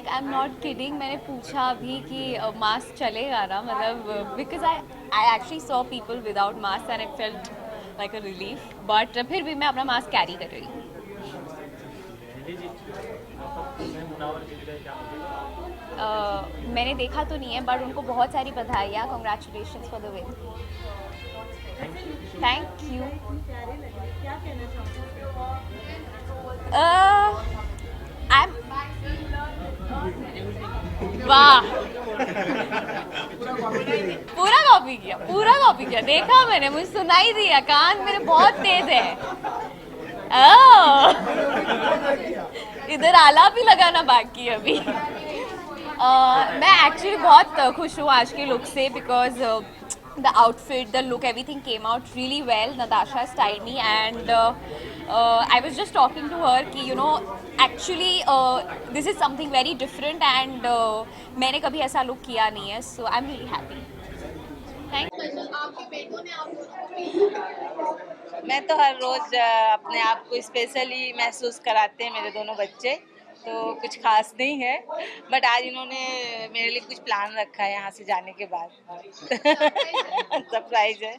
Like I am not kidding, मैंने पूछा अभी कि मास्क चलेगा ना, मतलब because I actually saw people without mask and it felt like a relief, but फिर भी मैं अपना मास्क कैरी कर रही हूँ। मैंने देखा तो नहीं है, बट उनको बहुत सारी बधाइयाँ, congratulation for the win. Thank you. I am, वाह, पूरा कॉपी किया, देखा मैंने, मुझे सुनाई दिया, कान मेरे बहुत तेज है। इधर आलाप ही लगाना बाकी है अभी। मैं एक्चुअली बहुत खुश हूँ आज के लुक से, because the outfit, the look, everything came out really well. Natasha styled me, and I was just talking to her कि actually this is something very different, and मैंने कभी ऐसा लुक किया नहीं है, so I'm really happy. Thank you. मैं तो हर रोज अपने आप को स्पेशली महसूस कराते हैं मेरे दोनों बच्चे, तो कुछ खास नहीं है, बट आज इन्होंने मेरे लिए कुछ प्लान रखा है यहाँ से जाने के बाद। सरप्राइज है।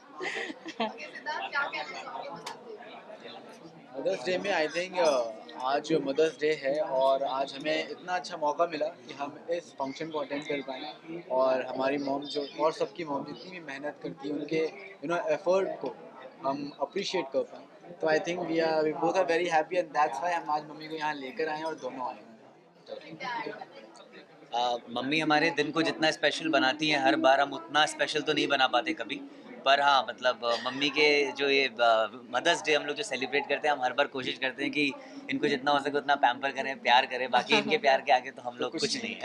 मदर्स डे में आई थिंक आज मदर्स डे है और आज हमें इतना अच्छा मौका मिला कि हम इस फंक्शन को अटेंड कर पाएँ और हमारी मॉम जो और सबकी मॉम जितनी भी मेहनत करती है उनके एफर्ट को हम अप्रिशिएट कर पाएँ। तो I think we both are very happy and that's why हम आज मम्मी को यहाँ लेकर आए और दोनों आए हैं। मम्मी हमारे दिन को जितना स्पेशल बनाती हैं, हर बार हम उतना स्पेशल तो नहीं बना पाते कभी, पर हाँ मतलब मम्मी के जो ये मदर्स डे हम लोग जो सेलिब्रेट करते हैं, हम हर बार कोशिश करते हैं कि इनको जितना हो सके उतना पैम्पर करें, प्यार करें, बाकी इनके प्यार के आगे तो हम लोग कुछ नहीं है।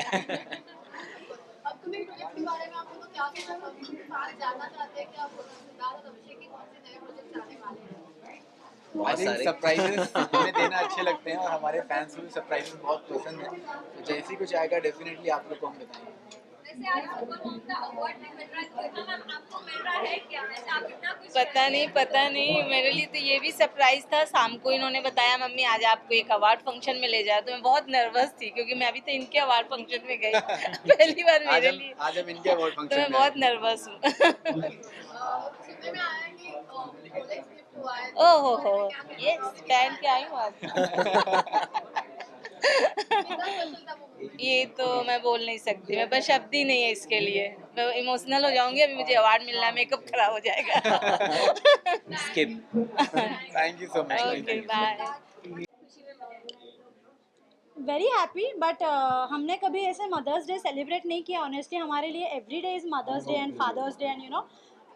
आई थिंक सरप्राइजेस हमें देना अच्छे लगते हैं और हमारे फैंस को भी सरप्राइजेस बहुत पसंद है, तो जैसे ही कुछ आएगा डेफिनेटली आप लोग को हम बताएंगे। पता नहीं, मेरे लिए तो ये भी सरप्राइज था। शाम को इन्होंने बताया मम्मी आज आपको एक अवार्ड फंक्शन में ले जाए, तो मैं बहुत नर्वस थी क्योंकि मैं अभी तो इनके अवार्ड फंक्शन में गई पहली बार मेरे लिए। आज हम इनके अवार्ड तो फंक्शन मैं में बहुत नर्वस हूँ। ओहो हो, ये पहन के आई हूँ आज। ये तो मैं बोल नहीं सकती, मैं बस शब्द ही नहीं है इसके लिए, मैं इमोशनल हो जाऊंगी। अभी मुझे अवार्ड मिलना है, मेकअप खराब हो जाएगा। Skip. Thank you so much. Okay bye. Very happy, but हमने कभी ऐसे मदर्स डे सेलिब्रेट नहीं किया। ऑनेस्टली हमारे लिए every day is mother's day and father's day and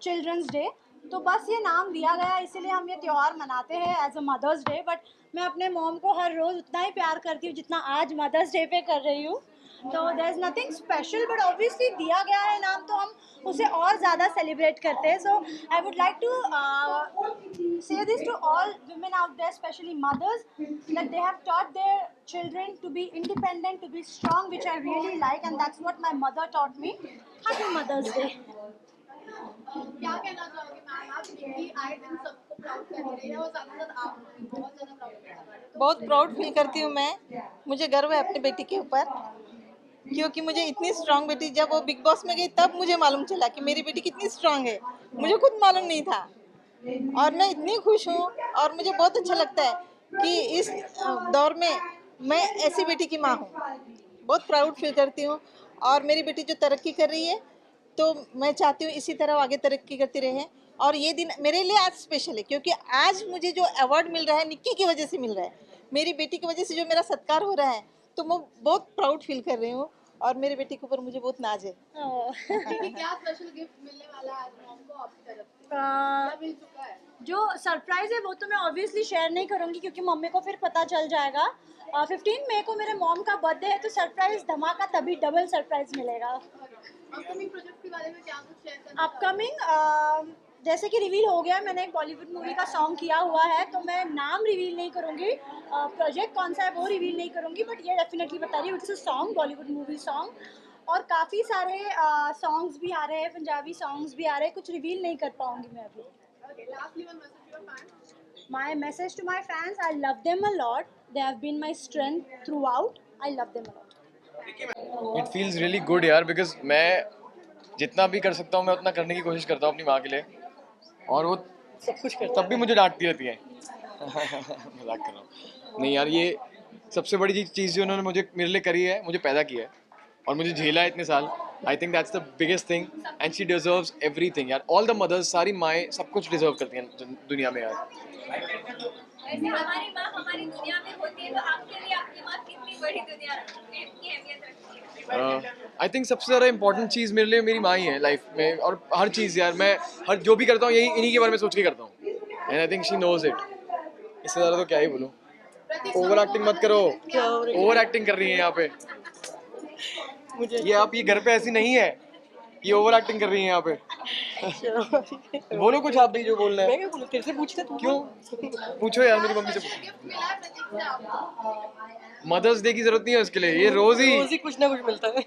children's day. तो बस ये नाम दिया गया, इसीलिए हम ये त्यौहार मनाते हैं as a mother's day. But मैं अपने मॉम को हर रोज़ उतना ही प्यार करती हूँ जितना आज मदर्स डे पे कर रही हूँ। तो there is nothing special, but obviously दिया गया है नाम तो हम उसे और ज़्यादा सेलिब्रेट करते हैं। So I would like to say this to all women out there, especially mothers, that they have taught their children to be independent, to be strong, which I really like, and that's what my mother taught me. Happy Mother's Day. क्या कहना चाहोगे ma'am, आप बेटी आए दिन सबको proud कर रही है और साथ साथ आप भी बहुत ज़्यादा प्राउड कर रही है। बहुत प्राउड फील करती हूँ मैं, मुझे गर्व है अपनी बेटी के ऊपर, क्योंकि मुझे इतनी स्ट्रांग बेटी, जब वो बिग बॉस में गई तब मुझे मालूम चला कि मेरी बेटी कितनी स्ट्रांग है, मुझे खुद मालूम नहीं था। और मैं इतनी खुश हूँ और मुझे बहुत अच्छा लगता है कि इस दौर में मैं ऐसी बेटी की माँ हूँ। बहुत प्राउड फील करती हूँ। और मेरी बेटी जो तरक्की कर रही है, तो मैं चाहती हूँ इसी तरह आगे तरक्की करती रहे। और ये दिन मेरे लिए आज स्पेशल है, क्योंकि आज मुझे जो अवार्ड मिल रहा है निक्की की वजह से मिल रहा है, मेरी बेटी की वजह से जो मेरा सत्कार हो रहा है, तो मैं बहुत प्राउड फील कर रही हूँ और मेरी बेटी के ऊपर मुझे बहुत नाज है। क्या स्पेशल गिफ्ट मिलने वाला है आज मॉम को आपकी तरफ से? क्या मिल चुका है? जो सरप्राइज है वो तो मैं ऑब्वियसली शेयर नहीं करूंगी, क्योंकि मम्मी को फिर पता चल जाएगा। 15 मई को मेरे मॉम का बर्थडे है, तो सरप्राइज धमाका, तभी डबल सरप्राइज मिलेगा। अपकमिंग प्रोजेक्ट के बारे में क्या कुछ शेयर करना? अपकमिंग जैसे कि रिवील हो गया, मैंने एक बॉलीवुड मूवी का सॉन्ग किया हुआ है, तो मैं नाम रिवील नहीं करूंगी, प्रोजेक्ट कौन सा है वो रिवील नहीं करूंगी, बट ये डेफिनेटली बता रही हूँ it's a song, Bollywood movie song. और काफ़ी सारे सॉन्ग्स भी आ रहे हैं, पंजाबी सॉन्ग्स भी आ रहे हैं, कुछ रिवील नहीं कर पाऊंगी मैं अभी। Okay, lastly one message to your fans. My message to my fans, I love them a lot. They have been my strength throughout. I love them a lot. It feels really good यार, because मैं जितना भी कर सकता हूँ मैं उतना करने की कोशिश करता हूँ अपनी माँ के लिए, और वो सब कुछ कर तब भी मुझे डांटती रहती है। मजाक कर रहा हूँ। नहीं यार, ये सबसे बड़ी चीज़ जो उन्होंने मुझे मेरे लिए करी है, मुझे पैदा किया है और मुझे झेला है इतने साल। I think that's the biggest thing and she deserves everything यार। ऑल द मदर्स, सारी माएँ सब कुछ डिजर्व करती हैं दुनिया में यार। वैसे हमारी माँ हमारी दुनिया में होती है, तो आपके लिए आपकी माँ कितनी बड़ी दुनिया की अहमियत रखती है? आई थिंक सबसे ज़्यादा इंपॉर्टेंट चीज़ मेरे लिए मेरी माँ ही है लाइफ में, और हर चीज़ यार मैं हर जो भी करता हूँ यही इन्हीं के बारे में सोच के करता हूँ, and I think she knows it. इससे ज़्यादा तो क्या ही बोलूँ। ओवर एक्टिंग मत करो, ओवर एक्टिंग कर रही है यहाँ पे। ये आप, ये घर पे ऐसी नहीं है, ये ओवर एक्टिंग कर रही है यहाँ पे। बोलो कुछ आप भी जो बोलना है। तेरे से पूछते तू क्यों? पूछो यार, मेरी मम्मी से पूछो। गिफ्ट मिला है प्रतीक से आपको? मदर्स डे की जरूरत नहीं है उसके लिए, ये रोज ही कुछ ना कुछ मिलता है।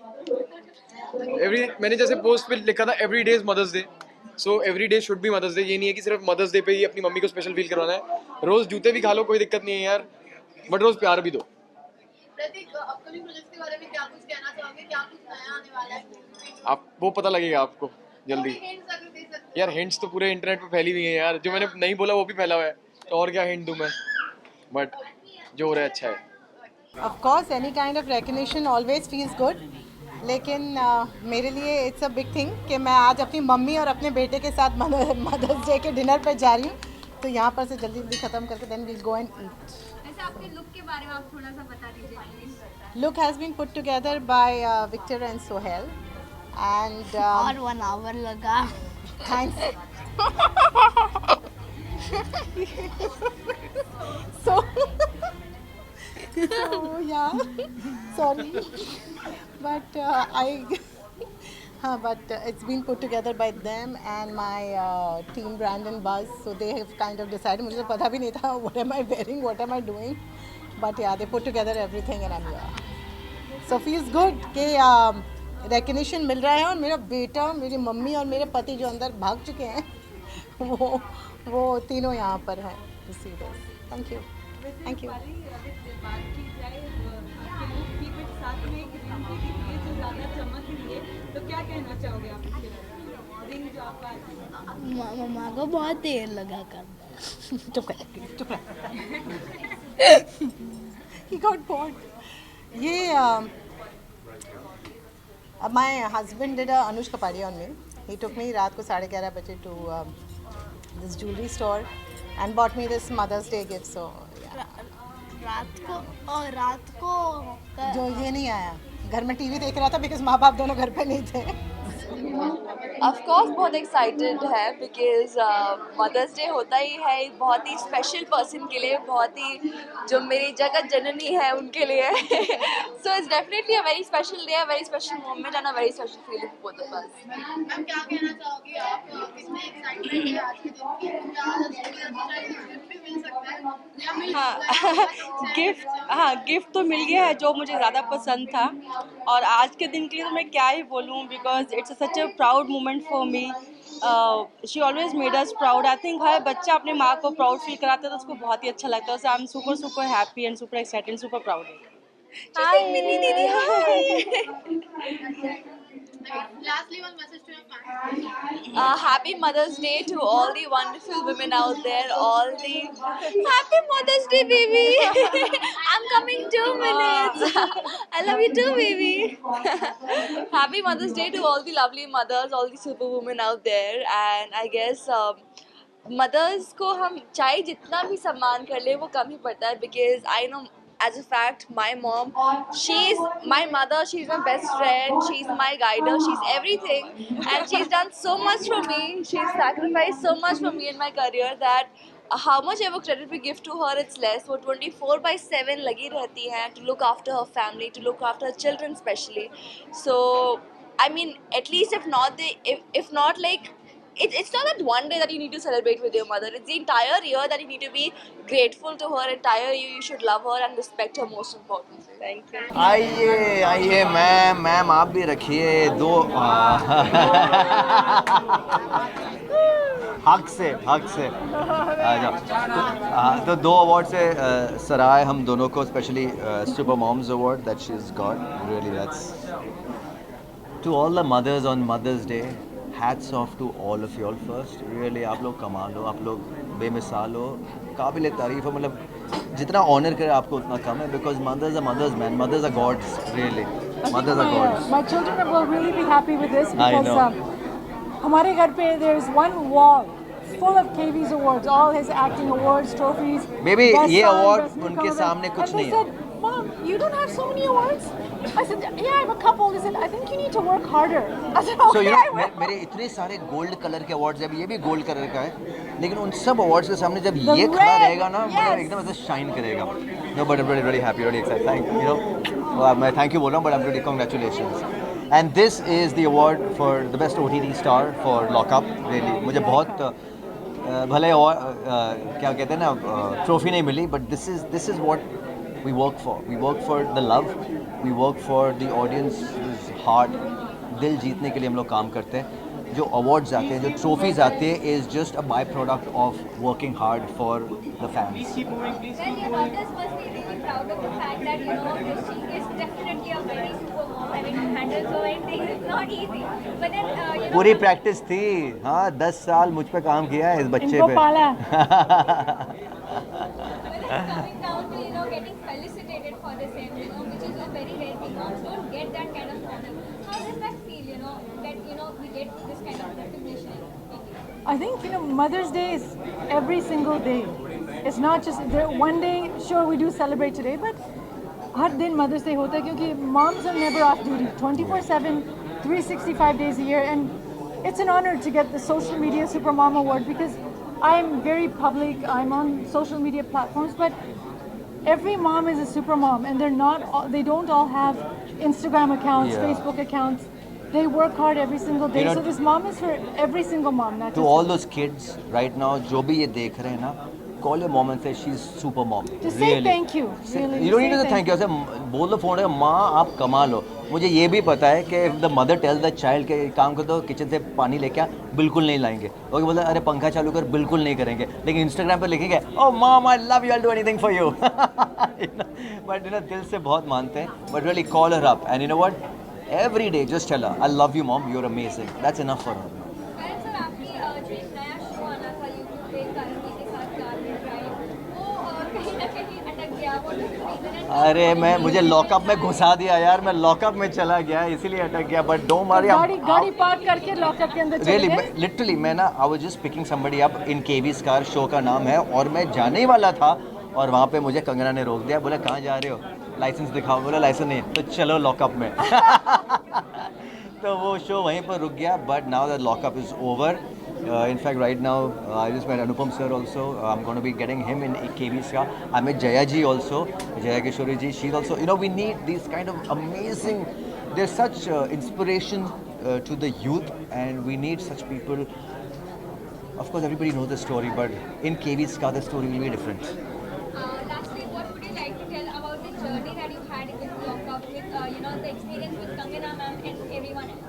मैंने जैसे पोस्ट पे लिखा था every day is mother's day, so every day should be mother's day. ये नहीं है कि सिर्फ मदर्स डे पे ही अपनी मम्मी को स्पेशल फील करवाना है। रोज जूते भी खा लो, कोई दिक्कत नहीं है यार, बट रोज प्यार भी दो। प्रतीक, अपकमिंग प्रोजेक्ट्स के बारे में क्या कुछ कहना चाहोगे? क्या कुछ नया आने वाला है? आप वो पता लगेगा आपको जल्दी। हिंट्स अगर दे सकते यार हिंट्स तो पूरे इंटरनेट पे फैली हुई है यार, जो मैंने नहीं बोला वो भी फैला हुआ है, तो और क्या हिंट दूं मैं। बट जो हो रहा है अच्छा है। Of course, any kind of recognition always feels good. लेकिन मेरे लिए इट्स अ बिग थिंग कि मैं आज अपनी मम्मी और अपने बेटे के साथ मदर्स डे के डिनर पर जा रही हूँ, तो यहाँ पर से जल्दी जल्दी ख़त्म करके then we'll go and eat. वैसे आपके लुक के बारे में आप थोड़ा सा बता दीजिए please. Look has been put together by Victor and Sohail, and और 1 आवर लगा। thanks. so, so yeah, sorry, but it's been put together by them and my team Brandon Buzz. So they have kind of decided. मुझे तो पता भी नहीं था what am I wearing, what am I doing, but yeah, they put together everything and I'm here. So feels good कि recognition मिल रहा है, और मेरा बेटा, मेरी मम्मी और मेरे पति जो अंदर भाग चुके हैं वो तीनों यहाँ पर हैं to see this. Thank you. Thank you. मम्मा को बहुत देर लगा कर। चुप कर, चुप रह। He got bored. ये my husband did a Anush Kapadia on me. He took me रात को 11:30 बजे to this jewelry store and bought me this Mother's Day gift. So रात को जो ये नहीं आया, घर में टीवी देख रहा था बिकॉज माँ बाप दोनों घर पे नहीं थे। ऑफ कोर्स बहुत एक्साइटेड है बिकॉज मदर्स डे होता ही है एक बहुत ही स्पेशल पर्सन के लिए, बहुत ही जो मेरी जगत जननी है उनके लिए। So it's definitely a very special day, a very special moment and a very special feeling for both of us. Ma'am क्या कहना चाहोगी आप? कितने एक्साइटमेंट है आज के दिन की? क्या गिफ्ट भी मिल सकता है या मिल हाँ गिफ्ट तो मिल गया है जो मुझे ज़्यादा पसंद था, और आज के दिन के लिए तो मैं क्या ही बोलूँ, because it's such a proud moment for me. She always made us proud. I think हर बच्चा अपने माँ को प्राउड फील कराता है तो उसको बहुत ही अच्छा लगता है। So I am super super happy and super excited, super proud. Mini दीदी hi. Lastly, one message to your fans. Happy Mother's Day to all the wonderful women out there. All the Happy Mother's Day, baby. I'm coming 2 minutes. I love you too, baby. Happy Mother's Day to all the lovely mothers, all the superwomen out there. And I guess mothers को हम चाहे जितना भी सम्मान कर ले वो कम ही पड़ता है, because I know as a fact my mom, she's my mother, she's my best friend, she's my guider, she's everything, and she's done so much for me, she's sacrificed so much for me in my career that how much ever credit we give to her it's less. वो 24/7 लगी रहती हैं to look after her family, to look after her children especially. So I mean, at least if not like it's not that one day that you need to celebrate with your mother. It's the entire year that you need to be grateful to her. Entire year you should love her and respect her most importantly. Thank you. आइए ma'am आप भी रखिए दो। हक से आ जाओ। हाँ, तो 2 अवार्ड से सराय हम दोनों को, specially super moms award that she is got, really that's to all the mothers on mother's day, hats off to all of you all. First really आप लोग कमाल हो, आप लोग बेमिसाल हो, काबिल तारीफ हो, मतलब जितना ऑनर करे आपको उतना कम है, because mothers are mothers man, mothers are gods, really mothers are gods. My children will really be happy with this I because know. हमारे घर पे there is one wall full of KV's awards, all his acting awards, trophies. Maybe best ये son, award best उनके newcomer. सामने कुछ And they नहीं है। said, Mom, you don't have so many awards? I said, yeah, I have a couple. They said, I think you need to work harder. I said, So okay, you I know, will. मेरे इतने सारे gold colour के awards हैं, अभी ये भी gold colour का है, लेकिन उन सब अवार्ड्स के सामने जब The ये खड़ा red, रहेगा ना, मतलब yes. एकदम ऐसे शाइन करेगा। No, but I'm really, really happy, really excited. Thank you know, मैं thank you बोल रहा हूँ, but I'm really congratulations. And this is the award for the best OTT star for Lock Up. Really, मुझे बहुत भले क्या कहते हैं ना, ट्रॉफी नहीं मिली, but this is what we work for. We work for the love. We work for the audience's heart. दिल जीतने के लिए हम लोग काम करते हैं। जो अवार्ड्स आते हैं, जो ट्रॉफीज आते हैं, is just a by product of working hard for the fans. Well, your daughters must be really proud of the fact that, you know, she is definitely a very super mom. I mean, to handle so many things is not easy. But then, you know, पूरी practice थी, हाँ 10 साल मुझ पे काम किया है इस बच्चे इनको पे। पाला। but then coming down to, you know, getting felicitated for the same, you know, which is a very rare thing. Moms don't get that kind of honor. How does that feel, you know, that, you know, we get this kind of recognition? I think, you know, Mother's Day is every single day. It's not just one day, sure we do celebrate today, but हर दिन Mother's Day होता है क्योंकि moms are never off duty, 24/7, 365 days a year, and it's an honor to get the Social Media Super Mom Award because I'm very public, I'm on social media platforms, but every mom is a super mom, and they don't all have Instagram accounts, Yeah. Facebook accounts. They work hard every single day. You know, So this mom is for every single mom, not To just all those kids right now, जो भी ये देख रहे हैं ना, call your mom and say she's super mom. Just say thank you. Really, You don't need just to say thank you. ऐसे बोल दो फोन पे, माँ आप कमाल हो। मुझे ये भी पता है कि if the mother tells the child के काम कर दो, किचन से पानी लेके आ, बिल्कुल नहीं लाएंगे। और बोलते अरे पंखा चालू कर, बिल्कुल नहीं करेंगे। लेकिन इंस्टाग्राम पे लिखेंगे, oh mom I love you, I'll do anything for you. But you know, दिल से बहुत मानते हैं। But really call her up, and you know what? Every day just tell her, I love you mom, you're amazing. That's enough for her. Karan sir, आपकी जो एक नया show आना था यूट्यूब पे करण के साथ कारपेट ड्राइव, वो कहीं ना कहीं अटक गया। वो रीजन अरे मुझे लॉकअप में घुसा दिया यार, मैं लॉकअप में चला गया इसीलिए अटक गया। बट डोंट वरी, गाड़ी पार्क करके लॉकअप के अंदर चले रियली गए। लिटरली मैं ना, I was just picking somebody up in KV's car, show का नाम है, और मैं जाने ही वाला था और वहाँ पे मुझे कंगना ने रोक दिया। बोला कहाँ जा रहे हो, लाइसेंस दिखाओ। बोला लाइसेंस नहीं है, तो चलो लॉकअप में। तो वो शो वहीं पर रुक गया। But now that lockup is over, in fact right now I just met Anupam sir also. I'm going to be getting him in KV's car. I met Jaya ji also, Jaya Kishori ji. She's also, you know, we need these kind of amazing, there's such inspiration to the youth, and we need such people. Of course everybody knows the story, but in KV's car the story will be different. Lastly, what would you like to tell about the journey that you had with Lockup, with you know, the experience with Kangana ma'am and everyone else?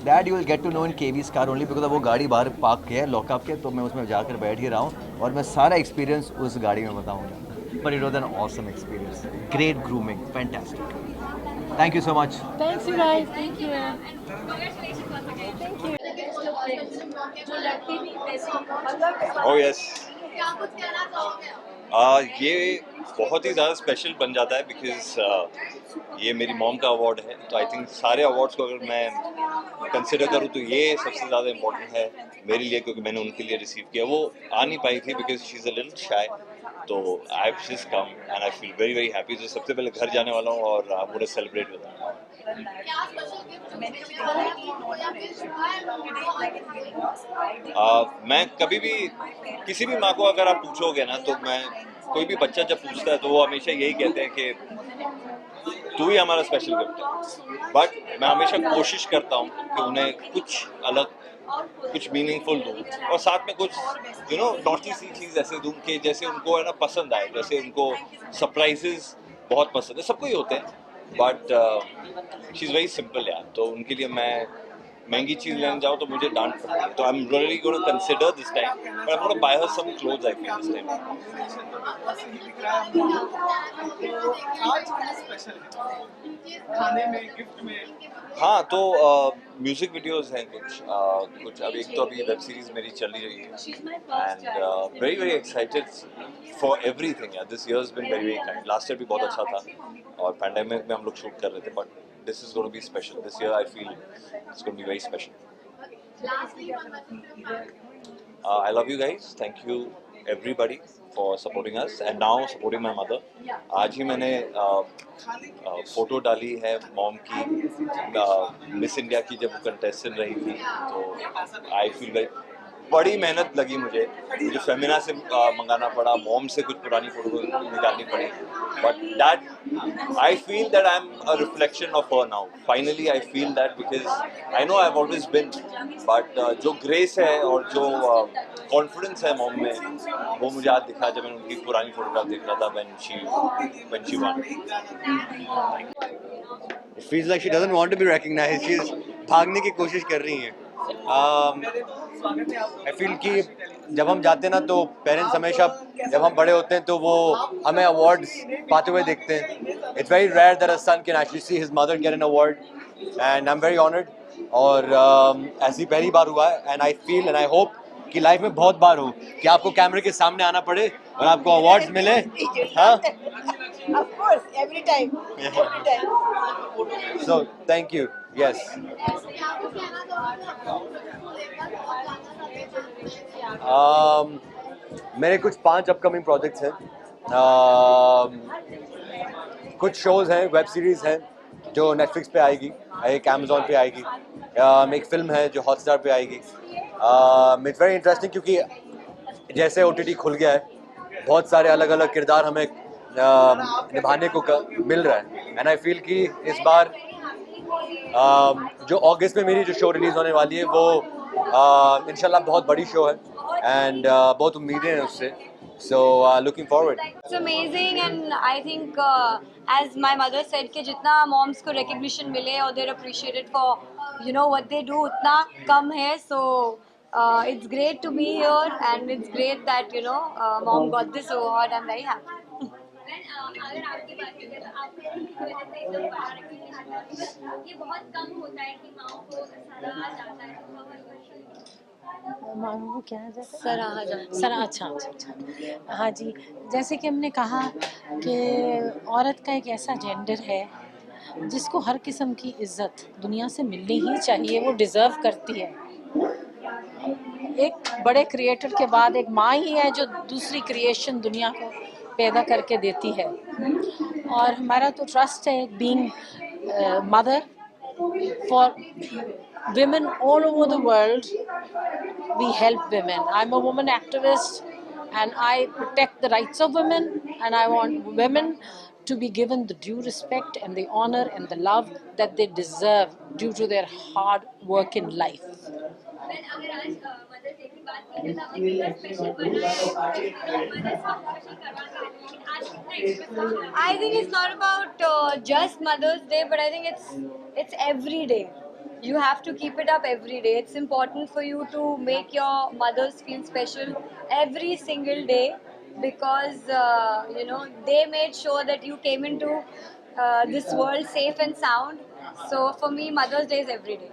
That you will get to know in KV's car only because वो गाड़ी बाहर park किया है lockup के, तो मैं उसमें जाकर बैठ ही रहा हूँ और मैं सारा एक्सपीरियंस उस गाड़ी में बताऊँगा। But it was an awesome experience. Great grooming, fantastic. Thank you so much. Thanks you guys. Thank you. And congratulations once again. Thank you. Oh yes. क्या कुछ कहना चाहोगे? ये बहुत ही ज़्यादा स्पेशल बन जाता है बिकॉज ये मेरी मॉम का अवार्ड है, तो आई थिंक सारे अवार्ड्स को अगर मैं कंसिडर करूँ तो ये सबसे ज़्यादा इम्पोर्टेंट है मेरे लिए, क्योंकि मैंने उनके लिए रिसीव किया। वो आ नहीं पाई थी because she is a little shy, तो I have just come and I feel very very happy. तो सबसे पहले घर जाने वाला हूँ और I want to celebrate with them. क्या स्पेशल गिफ्ट मिलने वाला है या फिर शुआ है? मैं कभी भी किसी भी माँ को अगर आप पूछोगे ना, तो मैं कोई भी बच्चा जब पूछता है तो वो हमेशा यही कहते हैं कि तू ही हमारा स्पेशल गिफ्ट है। बट मैं हमेशा कोशिश करता हूँ कि उन्हें कुछ अलग, कुछ मीनिंगफुल दूँ और साथ में कुछ यू नो नॉटी सी चीज़ ऐसे दूँ कि जैसे उनको है ना पसंद आए। जैसे उनको सरप्राइजेस बहुत पसंद है, सबको ही होते हैं, but she is very simple यार। तो उनके लिए मैं महंगी चीज लेने जाओ तो मुझे डांट पड़ती है, तो I am really gonna consider this time, but I am gonna buy her some clothes I feel this time. हाँ, तो म्यूजिक वीडियोस हैं कुछ अब एक तो अभी वेब सीरीज मेरी चली रही है and very very excited for everything यार। This year has been very very kind. Last year भी बहुत अच्छा था और पैंडेमिक में हम लोग शूट कर रहे थे, but this is gonna be special. This year I feel it's gonna be very special. I love you guys. Thank you everybody for supporting us and now supporting my mother. आज ही मैंने photo डाली है mom की miss India की, जब वो contestant रही थी, तो आई फील वेरी बड़ी मेहनत लगी मुझे फेमिना से मंगाना पड़ा, मॉम से कुछ पुरानी फोटो निकालनी पड़ी, but that I feel that I am a reflection of her now. Finally I feel that because I know I have always been, but जो ग्रेस है और जो कॉन्फिडेंस है मॉम में, वो मुझे आज दिखा जब मैंने उनकी पुरानी फोटोग्राफ देख रहा था when she won. It feels like she doesn't want to be recognized. She's भागने की कोशिश कर रही हैं। I feel कि जब हम जाते हैं ना, तो पेरेंट्स हमेशा, जब हम बड़े होते हैं तो वो हमें अवार्ड्स पाते हुए देखते हैं। It's very rare that a son can actually see his mother get an award, and I'm very honored. और ऐसी पहली बार हुआ है, and I feel and I hope कि लाइफ में बहुत बार हो कि आपको कैमरे के सामने आना पड़े और आपको अवार्ड्स मिले। हाँ, Of course, every time. Every time. so thank you. Yes. मेरे कुछ 5 अपकमिंग प्रोजेक्ट्स हैं। कुछ शोज हैं, वेब सीरीज हैं जो नेटफ्लिक्स पे आएगी, एक अमेजोन पे आएगी, एक फिल्म है जो हॉटस्टार पे आएगी। इट्स वेरी इंटरेस्टिंग क्योंकि जैसे OTT खुल गया है, बहुत सारे अलग अलग किरदार हमें निभाने को मिल रहा है, एंड आई फील कि इस बार जो अगस्त में मेरी जो शो रिलीज होने वाली है वो इंशाल्लाह बहुत बड़ी शो है, एंड बहुत उम्मीदें हैं उससे, so looking forward. It's amazing and I think as my mother said कि जितना moms को recognition मिले और they're appreciated for what they do, उतना कम है, so it's great to be here and it's great that mom got this award. I'm very happy. अगर आपकी बात करें तो आप ये बहुत कम होता है कि माओ को सराहा जाता है, वो क्या है सराहा जाता सर, अच्छा। हाँ जी, जैसे कि हमने कहा कि औरत का एक ऐसा जेंडर है जिसको हर किस्म की इज्जत दुनिया से मिलनी ही चाहिए, वो डिज़र्व करती है। एक बड़े क्रिएटर के बाद एक माँ ही है जो दूसरी क्रिएशन दुनिया को पैदा करके देती है, और हमारा तो ट्रस्ट है being mother for women all over the world. We help women. I'm a woman activist and I protect the rights of women, and I want women to be given the due respect and the honor and the love that they deserve due to their hard work in life. अगर आज mother's day की बात करें तो आपने कितना special बनाया है, मदर्स को स्पेशल करवा रहे हैं, लेकिन आज कितना extra. I think it's not about just Mother's Day, but I think it's every day. You have to keep it up every day. It's important for you to make your mothers feel special every single day, because they made sure that you came into this world safe and sound. So for me, Mother's Day is every day.